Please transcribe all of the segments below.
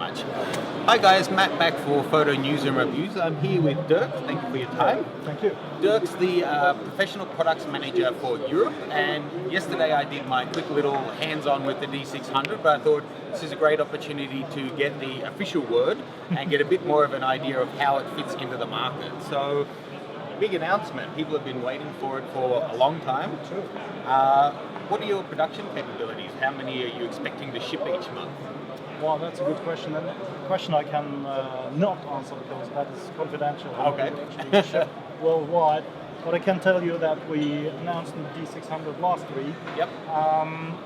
much. Hi guys, Matt back for Photo News and Reviews. I'm here with Dirk. Thank you for your time. Thank you. Dirk's the Professional Products Manager for Europe, and yesterday I did my quick little hands-on with the D600, but I thought this is a great opportunity to get the official word and get a bit more of an idea of how it fits into the market. So, big announcement. People have been waiting for it for a long time. True. What are your production capabilities? How many are you expecting to ship each month? Well, that's a good question, and a question I can not answer because that is confidential. Okay. We actually ship worldwide. But I can tell you that we announced the D600 last week. Yep.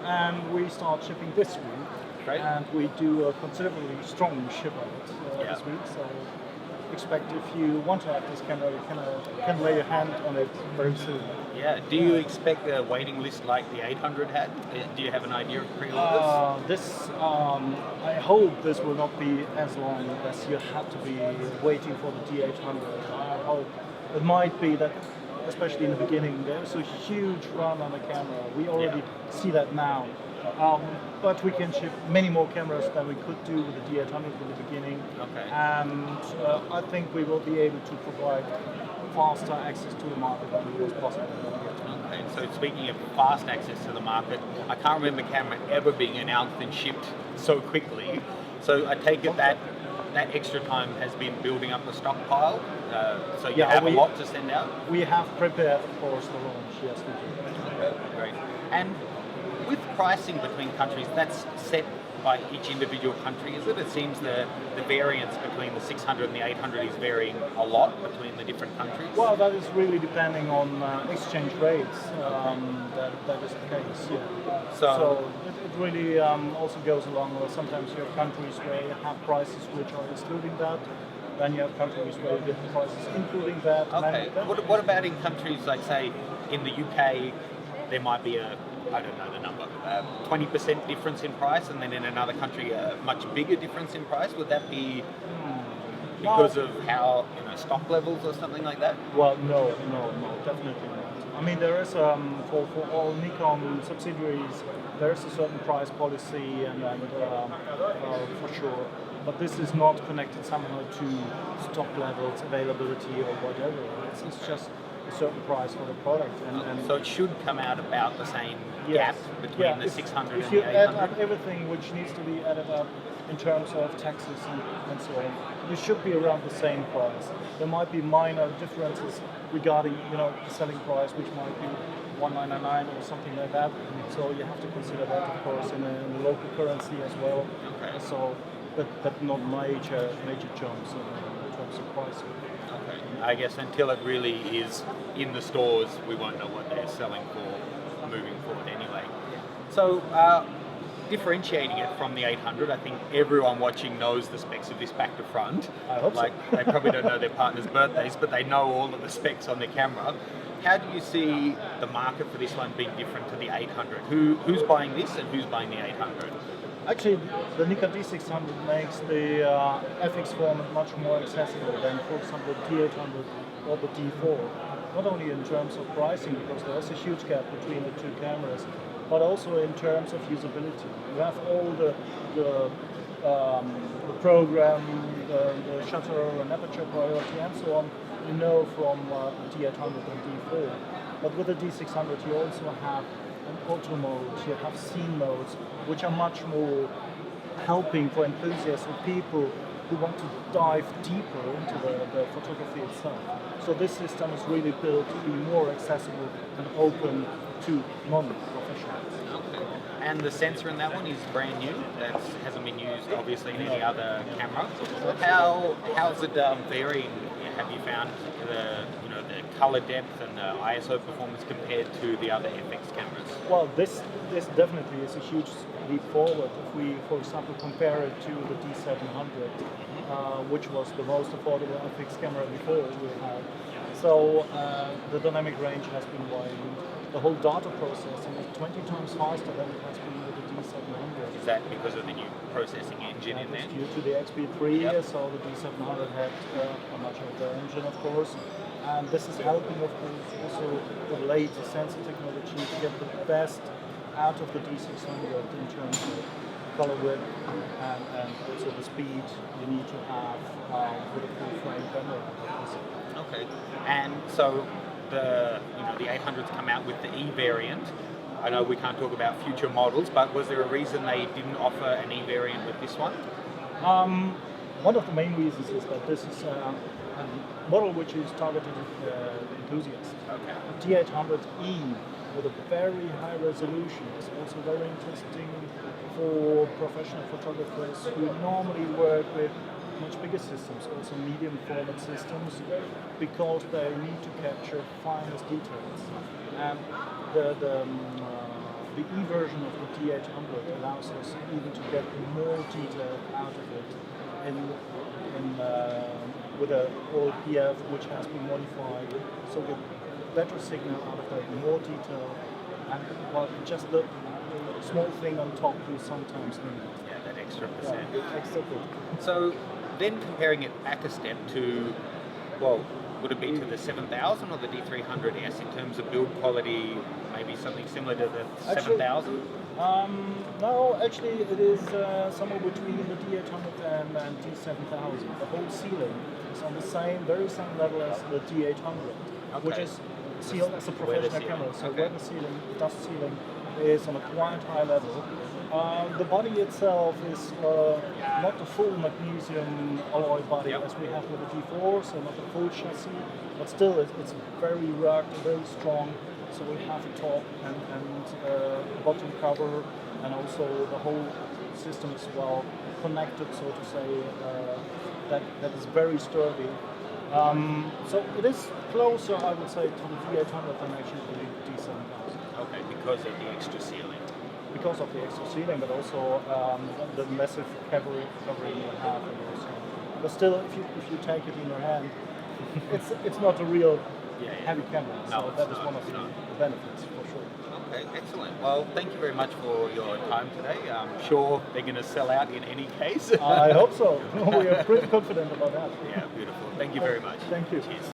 And we start shipping this week. Great. And we do a considerably strong ship of it this week. So expect if you want to have this camera, you can lay your hand on it very soon. Yeah. Do you expect a waiting list like the 800 had? Do you have an idea of pre-orders? I hope this will not be as long as you had to be waiting for the D800. I hope it might be that, especially in the beginning, there's a huge run on the camera. We already see that now. But we can ship many more cameras than we could do with the D800 in the beginning. Okay. And I think we will be able to provide faster access to the market than it was possible. Okay, so speaking of fast access to the market, I can't remember a camera ever being announced and shipped so quickly. So I take it that extra time has been building up the stockpile, so you have a lot to send out? We have prepared, of course, the launch, yes we do. Okay, great. And with pricing between countries, that's set by each individual country, is it? It seems the variance between the 600 and the 800 is varying a lot between the different countries. Well, that is really depending on exchange rates. That is the case, yeah. So it really also goes along with sometimes you have countries where you have prices which are excluding that. Then you have countries where you get the prices including that. Okay. What about in countries like, say, in the UK, there might be I don't know the number, 20% difference in price, and then in another country a much bigger difference in price? Would that be because of how, stock levels or something like that? Well, no, definitely not. I mean, there is for all Nikon subsidiaries, there is a certain price policy, and for sure. But this is not connected somehow to stock levels, availability, or whatever. It's just a certain price for the product. And so it should come out about the same gap between the 600 and the 800? If you add up everything which needs to be added up in terms of taxes and so on, it should be around the same price. There might be minor differences regarding the selling price, which might be 199 or something like that. So you have to consider that, of course, in the local currency as well. Okay. So, but not major jumps in terms of pricing. Okay. I guess until it really is in the stores, we won't know what they're selling for moving forward anyway. So, differentiating it from the 800, I think everyone watching knows the specs of this back to front. I hope so. They probably don't know their partner's birthdays, but they know all of the specs on the camera. How do you see the market for this one being different to the 800? Who's buying this and who's buying the 800? Actually, the Nikon D600 makes the FX format much more accessible than, for example, the D800 or the D4. Not only in terms of pricing, because there's a huge gap between the two cameras, but also in terms of usability. You have all the program, the shutter and aperture priority, and so on. From the D800 and D4. But with the D600, you also have an auto mode, you have scene modes, which are much more helping for enthusiasts or people who want to dive deeper into the photography itself. So this system is really built to be more accessible and open to non-professionals. Okay. And the sensor in that one is brand new. That hasn't been used, obviously, in any other camera. How's it varying? Have you found the color depth and the ISO performance compared to the other FX cameras? Well, this definitely is a huge leap forward. If we, for example, compare it to the D700, which was the most affordable FX camera before we had. So the dynamic range has been widened. The whole data processing is 20 times faster than it has been with the D700. Is that because of the new processing engine in there? Due to the XP3, so the D700 had a much older engine, of course. And this is helping, of course, also the latest sensor technology to get the best out of the D600 in terms of color width, and also the speed you need to have with a full frame camera. Okay. And so the 800s come out with the E variant. I know we can't talk about future models, but was there a reason they didn't offer an E variant with this one? One of the main reasons is that this is a model which is targeted at enthusiasts. Okay. D800E with a very high resolution is also very interesting for professional photographers who normally work with much bigger systems, also medium format systems, because they need to capture finest details. And the E version of the D800 allows us even to get more detail out of it with a OLPF which has been modified, so with better signal out of that, more detail, and well, just the small thing on top you sometimes need. Yeah, that extra percent. Yeah, extra bit. So then comparing it back a step to, well, would it be to the 7000 or the D300S in terms of build quality, maybe something similar to the 7000? No, actually it is somewhere between the D800 and D7000. The whole ceiling is on the very same level as the D800, which is sealed as a professional camera. So where the ceiling, the dust ceiling, is on a quite high level. The body itself is not the full magnesium alloy body as we have with the D4, so not the full chassis, but still it's very rugged, very strong. So we have a top and bottom cover, and also the whole system is well connected, so to say, that is very sturdy. So it is closer, I would say, to the D800 than actually the D7000. Okay, because of the extra sealing. Because of the extra sealing, but also the massive covering you have. But still, if you take it in your hand, it's not a real heavy camera. So that is one of the benefits for sure. Okay, excellent. Well, thank you very much for your time today. I'm sure they're going to sell out in any case. I hope so. We are pretty confident about that. Yeah, beautiful. Thank you very much. Thank you. Cheers.